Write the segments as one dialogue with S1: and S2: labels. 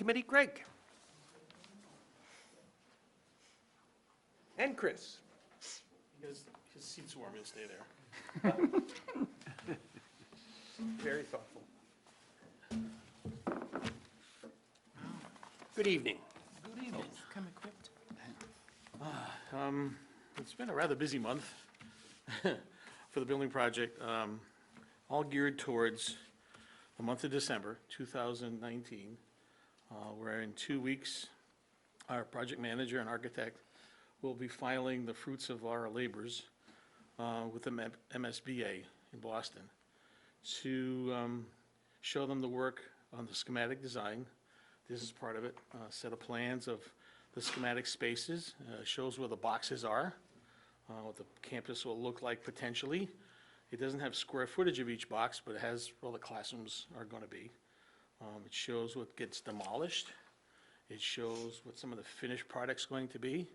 S1: Committee, Greg. And Chris.
S2: His seat's warm, he'll stay there.
S1: Very thoughtful. Good evening.
S2: Good evening.
S3: Come equipped.
S2: It's been a rather busy month for the building project, all geared towards the month of December 2019. Where in 2 weeks, our project manager and architect will be filing the fruits of our labors with the MSBA in Boston to show them the work on the schematic design. This is part of it, a set of plans of the schematic spaces, shows where the boxes are, what the campus will look like potentially. It doesn't have square footage of each box, but it has where the classrooms are going to be. It shows what gets demolished. It shows what some of the finished product's going to be,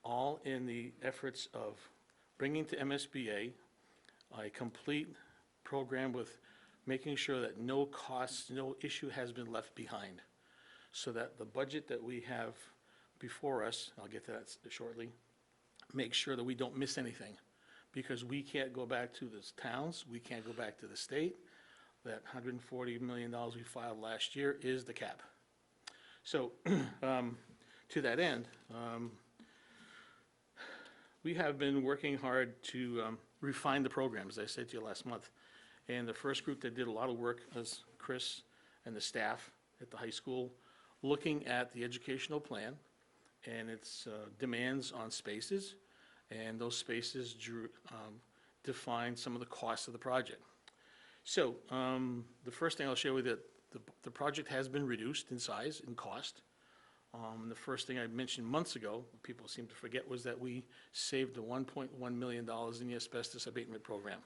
S2: all in the efforts of bringing to MSBA a complete program with making sure that no costs, no issue has been left behind, so that the budget that we have before us, I'll get to that shortly, make sure that we don't miss anything, because we can't go back to the towns, we can't go back to the state. That $140 million we filed last year is the cap. So to that end, we have been working hard to refine the program, as I said to you last month. And the first group that did a lot of work was Chris and the staff at the high school, looking at the educational plan and its demands on spaces, and those spaces define some of the costs of the project. So the first thing I'll share with you, the project has been reduced in size and cost. The first thing I mentioned months ago, people seem to forget, was that we saved the $1.1 million in the asbestos abatement program.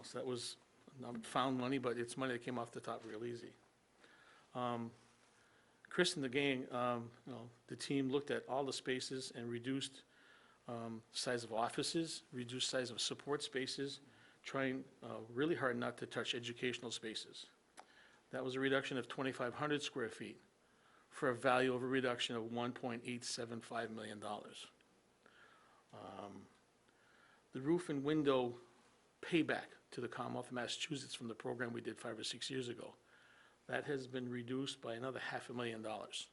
S2: So that was not found money, but it's money that came off the top real easy. Chris and the gang, the team looked at all the spaces and reduced size of offices, reduced size of support spaces, trying really hard not to touch educational spaces. That was a reduction of 2,500 square feet for a value of a reduction of $1.875 million. The roof and window payback to the Commonwealth of Massachusetts from the program we did 5 or 6 years ago, that has been reduced by another $500,000.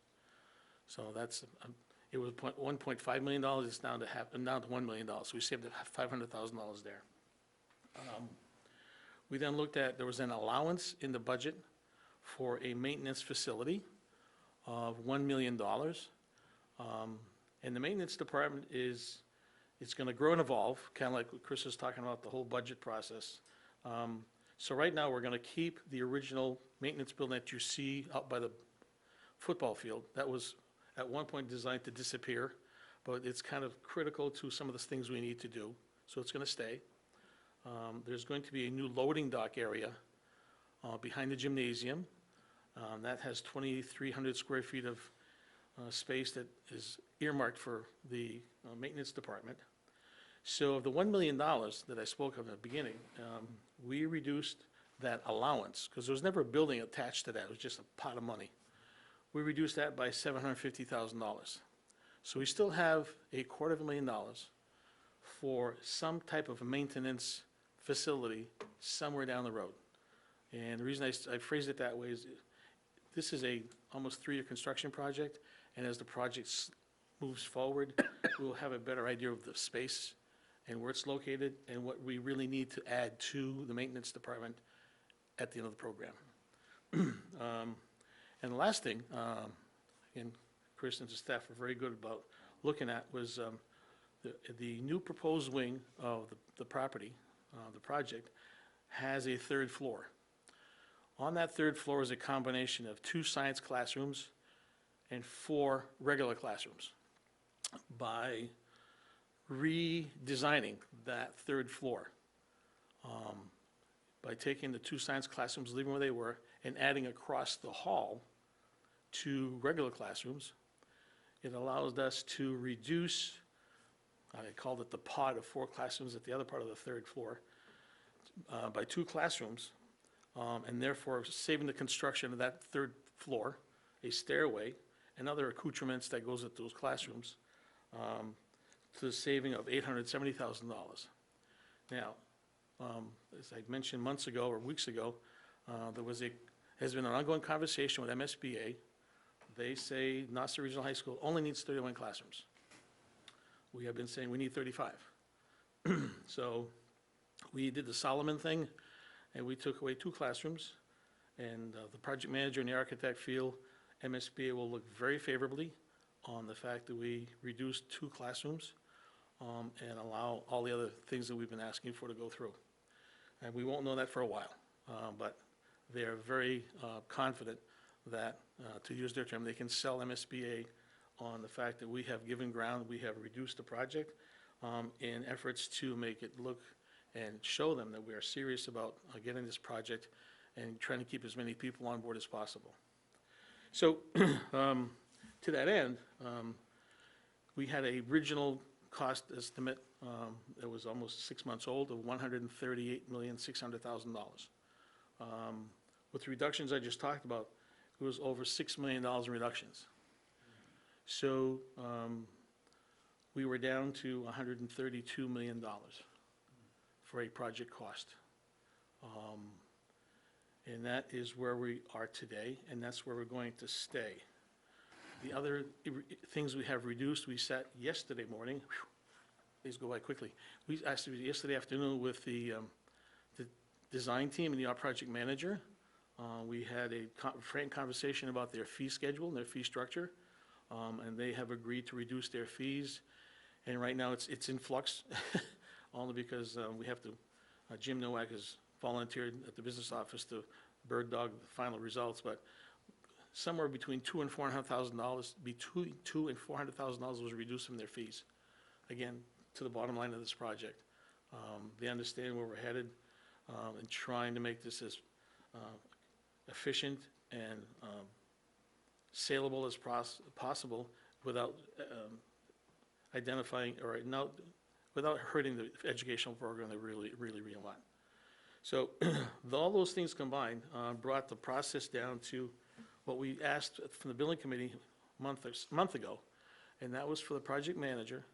S2: So that's, it was $1.5 million, it's down to $1 million. So we saved $500,000 there. We then looked at, there was an allowance in the budget for a maintenance facility of $1 million. And the maintenance department it's going to grow and evolve, kind of like what Chris was talking about, the whole budget process. So right now, we're going to keep the original maintenance building that you see out by the football field. That was at one point designed to disappear, but it's kind of critical to some of the things we need to do, so it's going to stay. There's going to be a new loading dock area behind the gymnasium. That has 2,300 square feet of space that is earmarked for the maintenance department. So of the $1 million that I spoke of in the beginning, we reduced that allowance, because there was never a building attached to that, it was just a pot of money. We reduced that by $750,000. So we still have $250,000 for some type of a maintenance facility somewhere down the road. And the reason I phrased it that way is this is a almost 3-year construction project, and as the project moves forward, we'll have a better idea of the space and where it's located and what we really need to add to the maintenance department at the end of the program. And the last thing, again, Chris and the staff were very good about looking at, was the new proposed wing of the property, the project, has a 3rd floor. On that 3rd floor is a combination of 2 science classrooms and 4 regular classrooms. By redesigning that 3rd floor, by taking the 2 science classrooms, leaving where they were, and adding across the hall 2 regular classrooms, it allows us to reduce, I called it the pod of 4 classrooms at the other part of the 3rd floor, by 2 classrooms, and therefore saving the construction of that 3rd floor a stairway, and other accoutrements that goes into those classrooms, to the saving of $870,000. Now, as I mentioned months ago or weeks ago, has been an ongoing conversation with MSBA. They say Nassau Regional High School only needs 31 classrooms. We have been saying we need 35. So we did the Solomon thing, and we took away 2 classrooms, and the project manager and the architect feel MSBA will look very favorably on the fact that we reduced 2 classrooms and allow all the other things that we've been asking for to go through. And we won't know that for a while, but they are very confident that, to use their term, they can sell MSBA on the fact that we have given ground, we have reduced the project in efforts to make it look and show them that we are serious about getting this project and trying to keep as many people on board as possible. So to that end, we had a original cost estimate that was almost 6 months old of $138,600,000. With the reductions I just talked about, it was over $6 million in reductions. So we were down to $132 million for a project cost. And that is where we are today, and that's where we're going to stay. The other things we have reduced, we sat yesterday morning, these go by quickly. We actually, yesterday afternoon with the design team and the art project manager, we had a frank conversation about their fee schedule and their fee structure, and they have agreed to reduce their fees. And right now it's in flux, only because we have to, Jim Nowak has volunteered at the business office to bird dog the final results, but somewhere between $200,000 and $400,000, between $200,000 and $400,000 was reduced from their fees. Again, to the bottom line of this project. They understand where we're headed and trying to make this as efficient and saleable as possible without identifying or without hurting the educational program that we really want. So all those things combined brought the process down to what we asked from the building committee a month ago, and that was for the project manager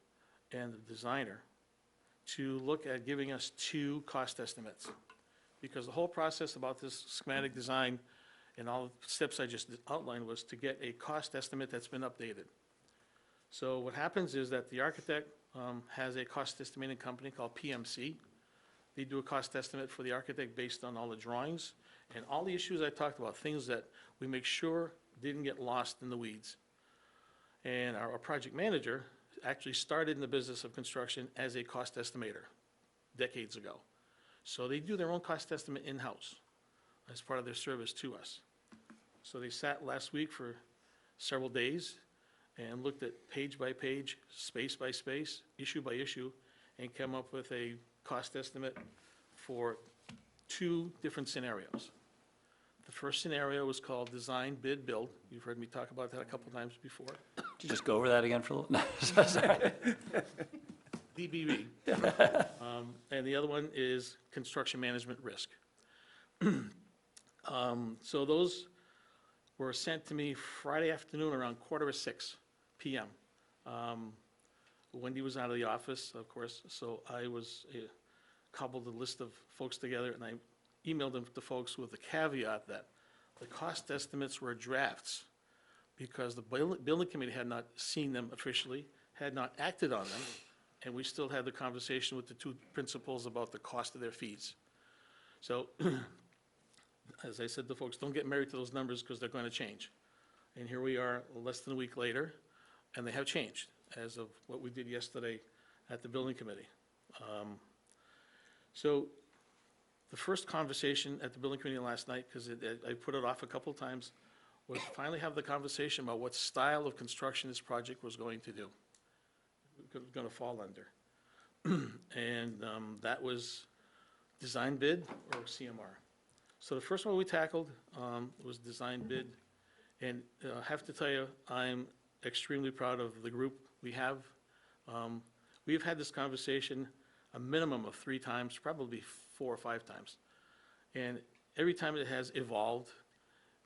S2: and the designer to look at giving us 2 cost estimates. Because the whole process about this schematic design and all the steps I just outlined was to get a cost estimate that's been updated. So what happens is that the architect has a cost estimating company called PMC. They do a cost estimate for the architect based on all the drawings and all the issues I talked about, things that we make sure didn't get lost in the weeds. And our project manager actually started in the business of construction as a cost estimator decades ago. So they do their own cost estimate in-house as part of their service to us. So they sat last week for several days and looked at page by page, space by space, issue by issue, and came up with a cost estimate for 2 different scenarios. The first scenario was called Design, Bid, Build. You've heard me talk about that a couple times before.
S3: Could you just go over that again for a little? No, sorry.
S2: DBB. And the other one is Construction Management Risk. So those were sent to me Friday afternoon around 5:45 p.m. Wendy was out of the office, of course, so I cobbled a list of folks together, and I emailed them to folks with the caveat that the cost estimates were drafts because the building committee had not seen them officially, had not acted on them, and we still had the conversation with the 2 principals about the cost of their fees. So, as I said to folks, don't get married to those numbers because they're going to change. And here we are less than a week later, and they have changed as of what we did yesterday at the building committee. So the first conversation at the building committee last night, because I put it off a couple of times, was finally have the conversation about what style of construction this project was going to do, going to fall under. And that was design bid or CMR. So the first one we tackled was design bid. And I have to tell you, I'm extremely proud of the group we have. We've had this conversation a minimum of 3 times, probably 4 or 5 times. And every time it has evolved,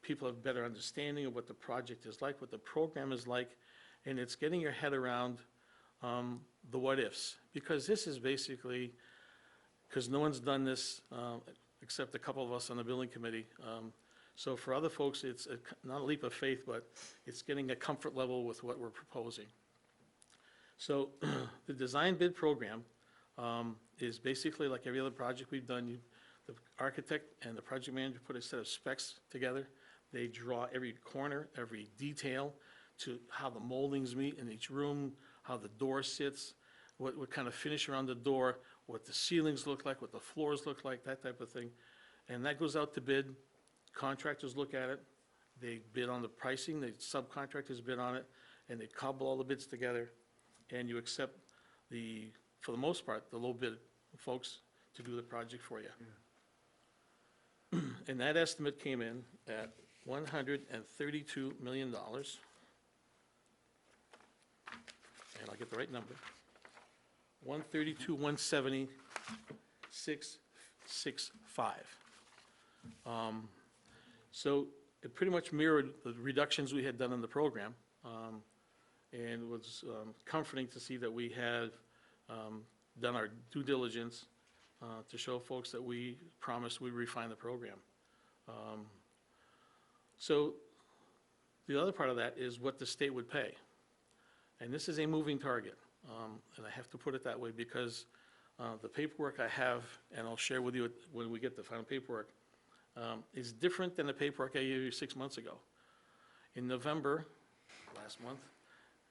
S2: people have better understanding of what the project is like, what the program is like, and it's getting your head around the what-ifs. Because this is basically, because no one's done this except a couple of us on the building committee. So for other folks, it's not a leap of faith, but it's getting a comfort level with what we're proposing. So the design bid program is basically like every other project we've done. The architect and the project manager put a set of specs together. They draw every corner, every detail to how the moldings meet in each room, how the door sits, what kind of finish around the door, what the ceilings look like, what the floors look like, that type of thing. And that goes out to bid. Contractors look at it. They bid on the pricing. The subcontractors bid on it, and they cobble all the bids together. And you accept for the most part, the low bid folks to do the project for you. Yeah. And that estimate came in at $132 million. And I'll get the right number. 132, 170, 665. So it pretty much mirrored the reductions we had done in the program. And it was comforting to see that we had done our due diligence to show folks that we promised we'd refine the program. So the other part of that is what the state would pay. And this is a moving target. And I have to put it that way because the paperwork I have, and I'll share with you when we get the final paperwork, is different than the paperwork I gave you 6 months ago. In November, last month,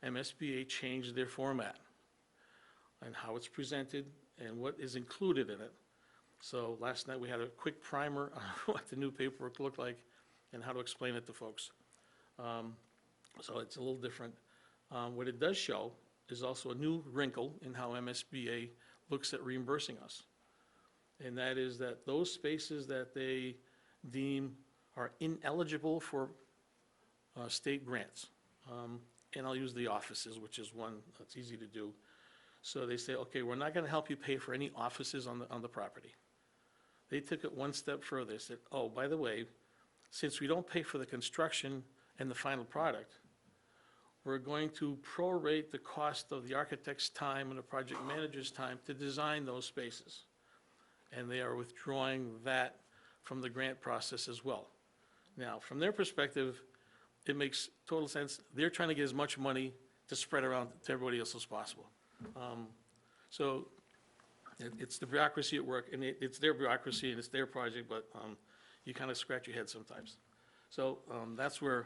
S2: MSBA changed their format and how it's presented and what is included in it. So last night we had a quick primer on what the new paperwork looked like and how to explain it to folks. So it's a little different. What it does show is also a new wrinkle in how MSBA looks at reimbursing us. And that is that those spaces that they deem are ineligible for state grants. And I'll use the offices, which is one that's easy to do. So they say, okay, we're not gonna help you pay for any offices on the property. They took it one step further. They said, oh, by the way, since we don't pay for the construction and the final product, we're going to prorate the cost of the architect's time and the project manager's time to design those spaces. And they are withdrawing that from the grant process as well. Now, from their perspective, it makes total sense. They're trying to get as much money to spread around to everybody else as possible. So it's the bureaucracy at work, and it's their bureaucracy and it's their project, but you kind of scratch your head sometimes. So that's where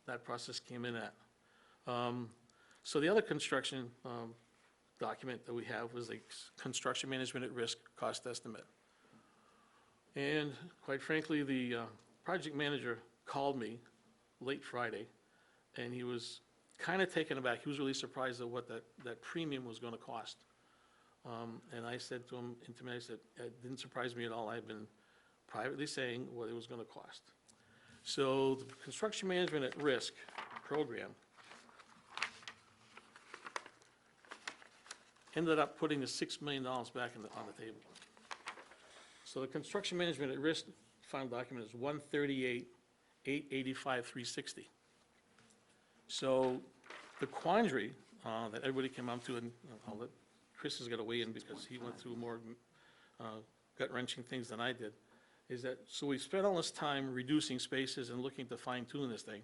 S2: that process came in at. So the other construction document that we have was the construction management at risk cost estimate. And quite frankly, the project manager called me late Friday, and he was kind of taken aback. He was really surprised at what that premium was going to cost. And I said to him, intimately, I said, it didn't surprise me at all. I've been privately saying what it was going to cost. So the construction management at risk program ended up putting the $6 million back on the table. So the construction management at risk final document is 138,885,360. So the quandary that everybody came up to, and I'll let Chris has got to weigh in because he went through more gut-wrenching things than I did, is that, so we spent all this time reducing spaces and looking to fine-tune this thing,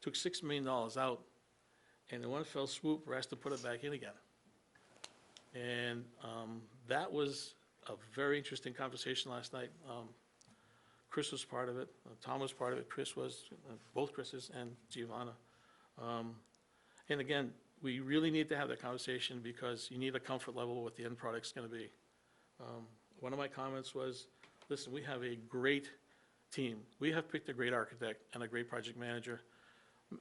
S2: took $6 million out, and in one fell swoop, we're asked to put it back in again. And that was a very interesting conversation last night. Chris was part of it, Tom was part of it, Chris was, both Chris's and Giovanna. And again, we really need to have that conversation because you need a comfort level with what the end product's gonna be. One of my comments was, listen, we have a great team. We have picked a great architect and a great project manager.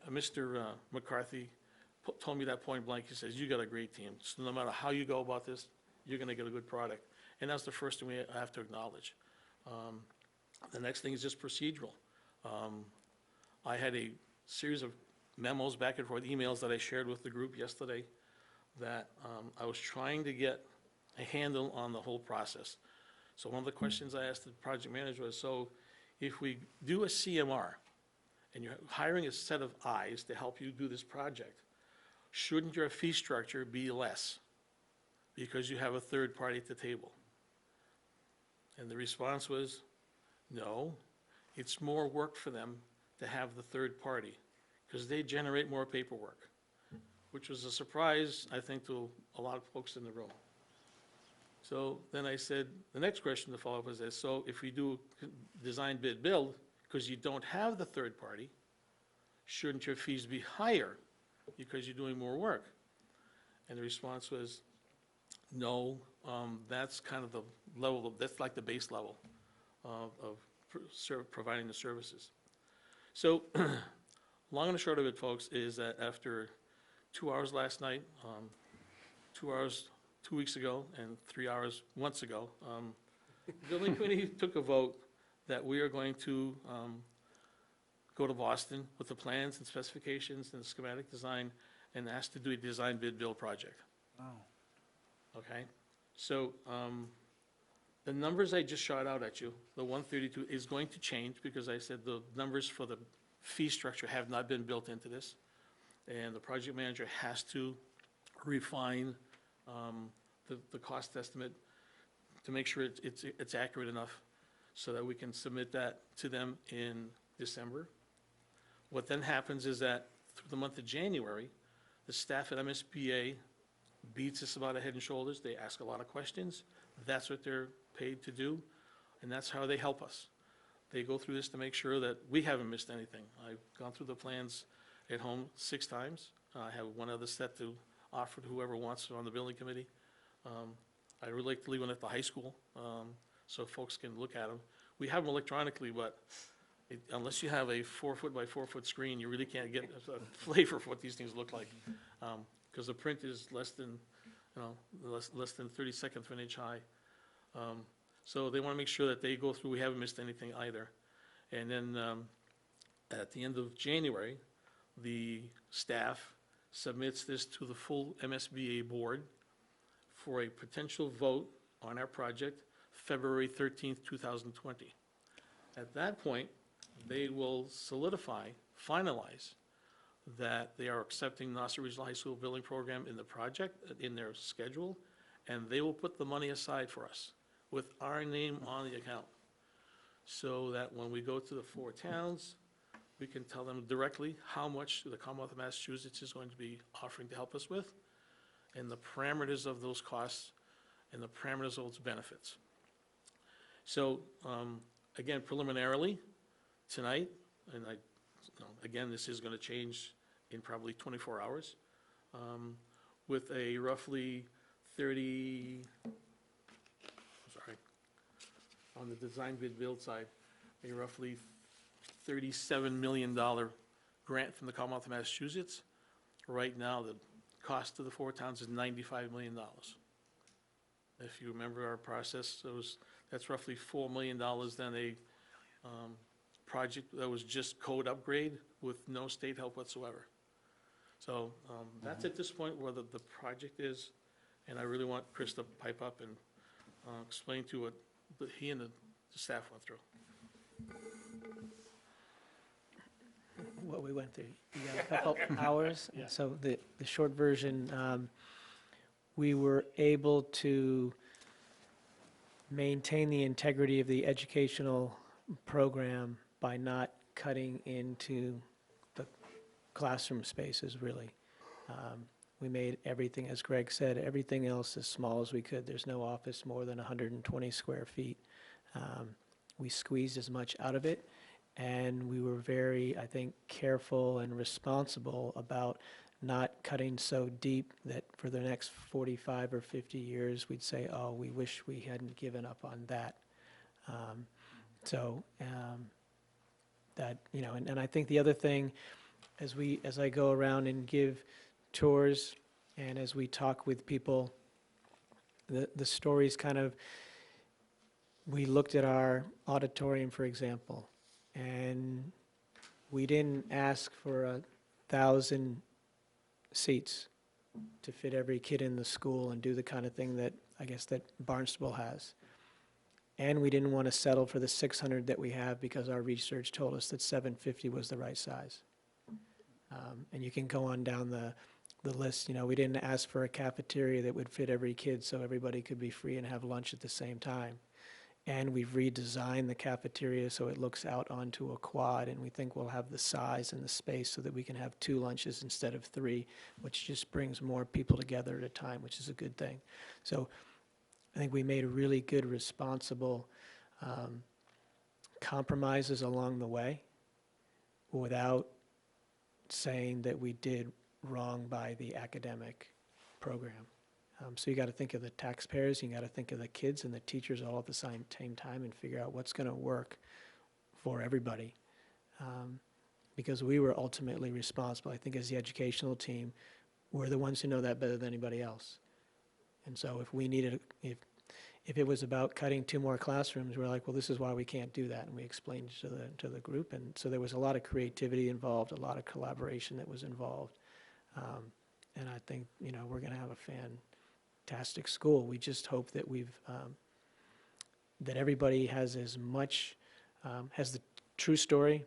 S2: Mr. McCarthy told me that point blank. He says, you got a great team. So no matter how you go about this, you're gonna get a good product. And that's the first thing we have to acknowledge. The next thing is just procedural. I had a series of memos back and forth, emails that I shared with the group yesterday that I was trying to get a handle on the whole process. So one of the questions I asked the project manager was, so if we do a CMR, and you're hiring a set of eyes to help you do this project, shouldn't your fee structure be less? Because you have a third party at the table. And the response was, no, it's more work for them to have the third party, because they generate more paperwork, which was a surprise, I think, to a lot of folks in the room. So then I said, the next question to follow up was this: so if we do design, bid, build, because you don't have the third party, shouldn't your fees be higher because you're doing more work? And the response was, no, that's kind of the level, that's like the base level of providing the services. So, long and the short of it, folks, is that after 2 hours last night, 2 hours 2 weeks ago, and 3 hours once ago, the building committee took a vote that we are going to go to Boston with the plans and specifications and the schematic design and ask to do a design bid build project.
S1: Wow.
S2: Okay? So, the numbers I just shot out at you, the 132, is going to change because I said the numbers for the fee structure have not been built into this. And the project manager has to refine the cost estimate to make sure it's accurate enough so that we can submit that to them in December. What then happens is that through the month of January, the staff at MSBA beats us about head and shoulders. They ask a lot of questions. That's what they're paid to do, and that's how they help us. They go through this to make sure that we haven't missed anything. I've gone through the plans at home 6 times. I have one other set to offer to whoever wants to on the building committee. I really like to leave one at the high school, so folks can look at them. We have them electronically, but unless you have a 4-foot by 4-foot screen, you really can't get a flavor for what these things look like, because the print is less than 32nd of an inch high. So they want to make sure that they go through, we haven't missed anything either. And then at the end of January, the staff submits this to the full MSBA board for a potential vote on our project February 13th, 2020. At that point, they will solidify, finalize that they are accepting Nassau Regional High School building program in the project, in their schedule, and they will put the money aside for us with our name on the account, so that when we go to the 4 towns, we can tell them directly how much the Commonwealth of Massachusetts is going to be offering to help us with, and the parameters of those costs, and the parameters of those benefits. So, again, preliminarily, tonight, and again, this is gonna change in probably 24 hours, with a roughly 30, on the design bid build side, a roughly $37 million grant from the Commonwealth of Massachusetts. Right now, the cost of the 4 towns is $95 million. If you remember our process, that's roughly $4 million than a project that was just code upgrade with no state help whatsoever. So that's at this point where the project is, and I really want Chris to pipe up and explain to what he and the staff went through.
S4: What we went through, you got a couple hours.
S2: Yeah.
S4: So the short version, we were able to maintain the integrity of the educational program by not cutting into the classroom spaces, really. We made everything, as Greg said, everything else as small as we could. There's no office more than 120 square feet. We squeezed as much out of it, and we were very, I think, careful and responsible about not cutting so deep that for the next 45 or 50 years, we'd say, oh, we wish we hadn't given up on that. That, you know, and I think the other thing, as I go around and give tours, and as we talk with people, the stories kind of, we looked at our auditorium, for example, and we didn't ask for 1,000 seats to fit every kid in the school and do the kind of thing that I guess that Barnstable has. And we didn't want to settle for the 600 that we have because our research told us that 750 was the right size. And you can go on down the list. You know, we didn't ask for a cafeteria that would fit every kid so everybody could be free and have lunch at the same time. And we've redesigned the cafeteria so it looks out onto a quad, and we think we'll have the size and the space so that we can have 2 lunches instead of 3, which just brings more people together at a time, which is a good thing. So I think we made really good, responsible compromises along the way without saying that we did wrong by the academic program. So you got to think of the taxpayers, you got to think of the kids and the teachers all at the same time and figure out what's going to work for everybody. Because we were ultimately responsible. I think as the educational team, we're the ones who know that better than anybody else. And so if we needed, if it was about cutting 2 more classrooms, we're like, well, this is why we can't do that. And we explained to the group. And so there was a lot of creativity involved, a lot of collaboration that was involved. And I think, you know, we're going to have a fantastic school. We just hope that that everybody has as much, has the true story.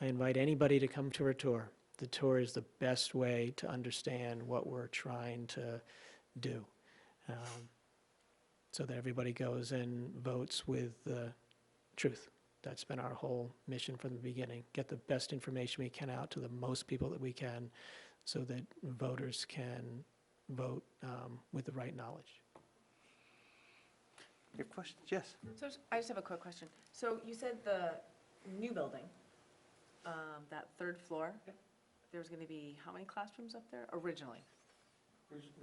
S4: I invite anybody to come to our tour. The tour is the best way to understand what we're trying to do. So that everybody goes and votes with the truth. That's been our whole mission from the beginning. Get the best information we can out to the most people that we can so that voters can vote with the right knowledge.
S1: You have questions? Yes.
S5: So I just have a quick question. So you said the new building, that 3rd floor, there's going to be how many classrooms up there originally?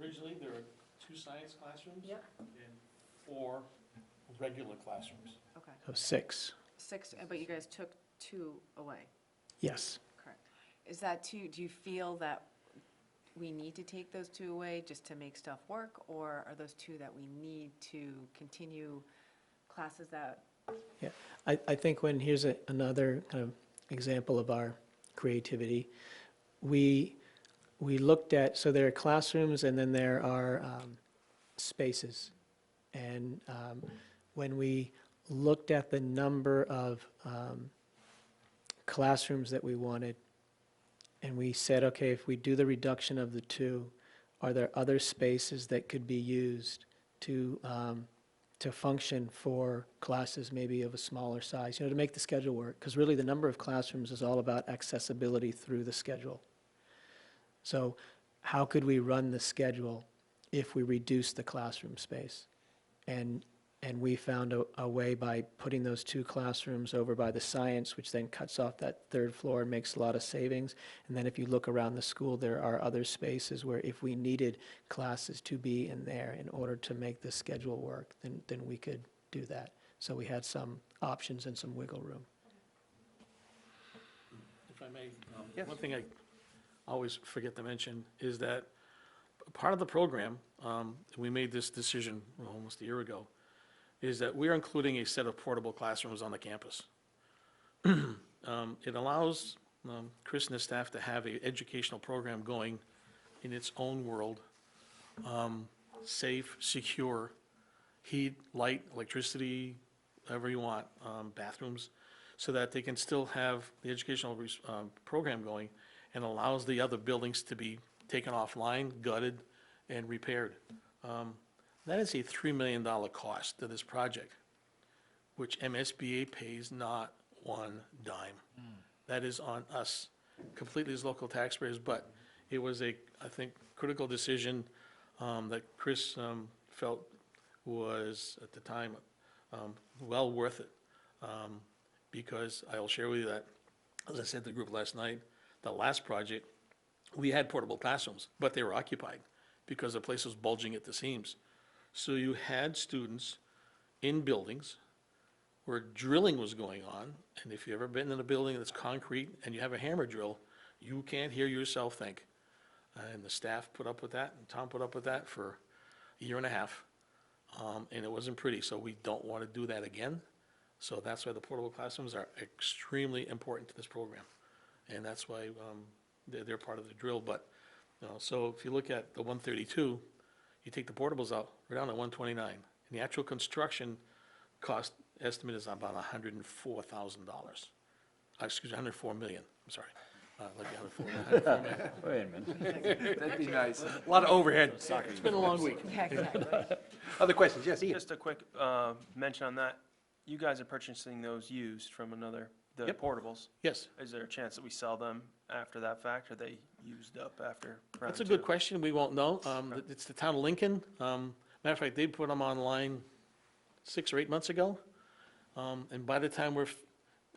S2: Originally, there were 2 science classrooms.
S5: Yep.
S2: And 4 regular classrooms.
S5: Okay.
S4: So 6,
S5: 6, but you guys took 2 away,
S4: yes.
S5: correct? Is that do you feel that we need to take those 2 away just to make stuff work? Or are those 2 that we need to continue classes that?
S4: Yeah, I think here's another kind of example of our creativity. We looked at, so there are classrooms and then there are spaces. And when we looked at the number of classrooms that we wanted, and we said, okay, if we do the reduction of the 2, are there other spaces that could be used to function for classes maybe of a smaller size, you know, to make the schedule work? Because really the number of classrooms is all about accessibility through the schedule. So how could we run the schedule if we reduce the classroom space? And we found a way by putting those 2 classrooms over by the science, which then cuts off that 3rd floor and makes a lot of savings. And then if you look around the school, there are other spaces where if we needed classes to be in there in order to make the schedule work, then we could do that. So we had some options and some wiggle room.
S2: If I may,
S1: Yes.
S2: one thing I always forget to mention is that part of the program, we made this decision almost a year ago, is that we're including a set of portable classrooms on the campus. It allows Chris and his staff to have an educational program going in its own world, safe, secure, heat, light, electricity, whatever you want, bathrooms, so that they can still have the educational program going, and allows the other buildings to be taken offline, gutted, and repaired. That is a $3 million cost to this project, which MSBA pays not one dime. That is on us, completely as local taxpayers, but it was I think, critical decision that Chris felt was, at the time, well worth it. Because I'll share with you that, as I said to the group last night, the last project, we had portable classrooms, but they were occupied because the place was bulging at the seams. So you had students in buildings where drilling was going on, and if you've ever been in a building that's concrete and you have a hammer drill, you can't hear yourself think. And the staff put up with that, and Tom put up with that for a year and a half, and it wasn't pretty, so we don't want to do that again. So that's why the portable classrooms are extremely important to this program, and that's why they're part of the drill. But, so if you look at the 132, you take the portables out, we're down to 129. And the actual construction cost estimate is about $104,000. Excuse me, 104 million, I'm sorry. Like 104 million.
S3: Wait a minute.
S1: That'd be nice. A lot of overhead.
S2: It's been a long week.
S5: Yeah, exactly.
S1: Other questions? Yes, Ian?
S6: Just a quick mention on that. You guys are purchasing those used from another, the
S2: Yep.
S6: portables.
S2: Yes,
S6: Is there a chance that we sell them after that fact? Are they used up after?
S2: that's a good question, we won't know. It's the town of Lincoln. Matter of fact, they put them online 6 or 8 months ago. And by the time we're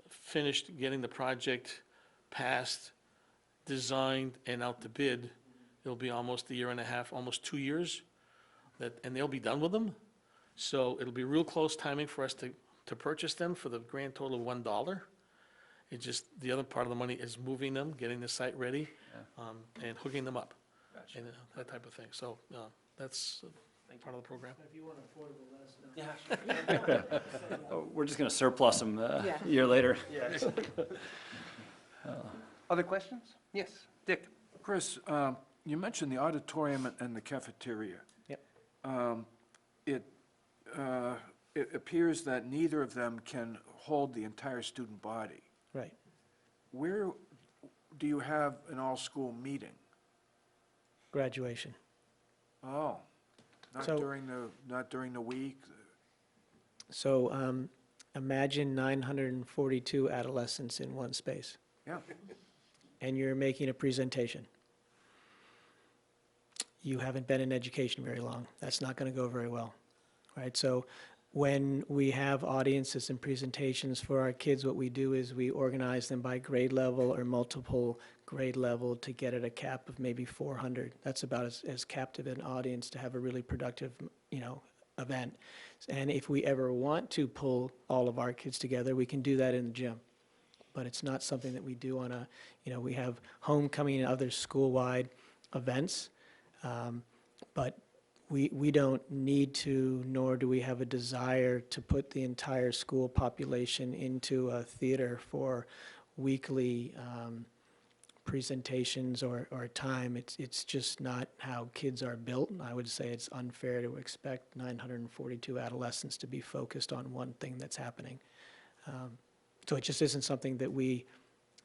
S2: finished getting the project passed, designed, and out to bid, it'll be almost a year and a half, almost 2 years, and they'll be done with them. So it'll be real close timing for us to purchase them for the grand total of $1. It just, the other part of the money is moving them, getting the site ready, and hooking them up,
S6: Gotcha.
S2: and that type of thing. So that's part of the program.
S4: If you want affordable, let us know.
S6: Yeah.
S3: Oh, we're just going to surplus them
S5: Yeah.
S3: a year later.
S6: Yes.
S1: Other questions? Yes, Dick?
S7: Chris, you mentioned the auditorium and the cafeteria.
S4: Yep.
S7: It appears that neither of them can hold the entire student body.
S4: Right.
S7: Where do you have an all-school meeting?
S4: Graduation.
S7: Oh,
S4: So-
S7: not during the week?
S4: So imagine 942 adolescents in one space,
S7: Yeah,
S4: and you're making a presentation. You haven't been in education very long. That's not going to go very well, right? So when we have audiences and presentations for our kids, what we do is we organize them by grade level or multiple grade level to get at a cap of maybe 400. That's about as captive an audience to have a really productive, event. And if we ever want to pull all of our kids together, we can do that in the gym. But it's not something that we do on a, we have homecoming and other school-wide events. But we don't need to, nor do we have a desire to put the entire school population into a theater for weekly presentations or time. It's just not how kids are built. I would say it's unfair to expect 942 adolescents to be focused on one thing that's happening. So it just isn't something that we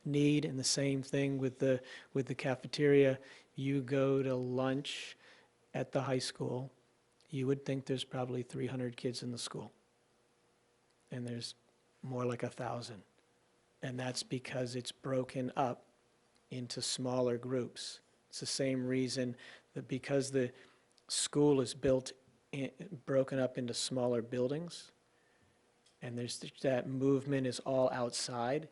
S4: need. And the same thing with the cafeteria. You go to lunch at the high school, you would think there's probably 300 kids in the school. And there's more like 1,000. And that's because it's broken up into smaller groups. It's the same reason that because the school is broken up into smaller buildings, and there's that movement is all outside,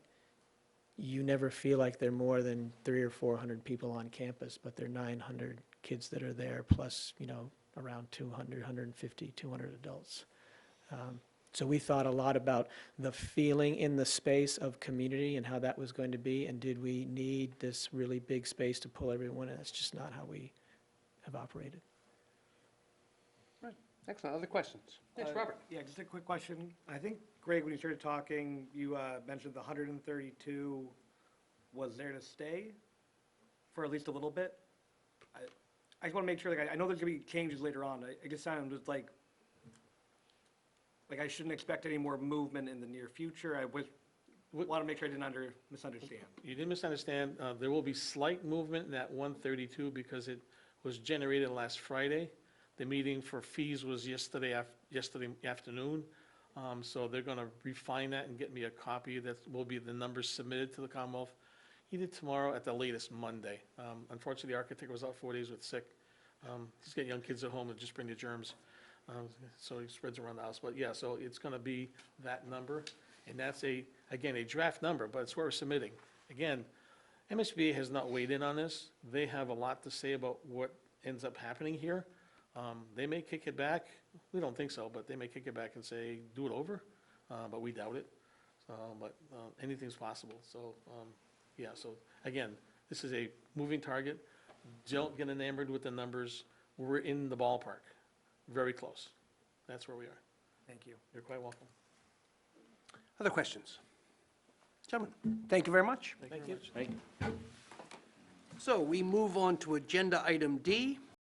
S4: you never feel like there are more than 300 or 400 people on campus, but there are 900 kids that are there, plus, around 200, 150, 200 adults. So we thought a lot about the feeling in the space of community and how that was going to be, and did we need this really big space to pull everyone in? That's just not how we have operated.
S1: Right, excellent. Other questions? Yes, Robert?
S8: Yeah, just a quick question. I think, Greg, when you started talking, you mentioned the 132 was there to stay for at least a little bit. I just want to make sure, I know there's going to be changes later on. It just sounded like I shouldn't expect any more movement in the near future. I want to make sure I didn't misunderstand.
S2: You didn't misunderstand. There will be slight movement in that 132 because it was generated last Friday. The meeting for fees was yesterday afternoon. So they're going to refine that and get me a copy that will be the numbers submitted to the Commonwealth either tomorrow at the latest Monday. Unfortunately, the architect was out 4 days with sick. He's got young kids at home that just bring the germs. So he spreads around the house. But yeah, so it's going to be that number. And that's again, a draft number, but it's where we're submitting. Again, MSBA has not weighed in on this. They have a lot to say about what ends up happening here. They may kick it back. We don't think so, but they may kick it back and say, do it over, but we doubt it. But anything's possible. So, yeah, so again, this is a moving target. Don't get enamored with the numbers. We're in the ballpark, very close. That's where we are.
S8: Thank you.
S2: You're quite welcome.
S1: Other questions? Gentlemen, thank you very much.
S2: Thank you very much.
S1: So we move on to agenda item D,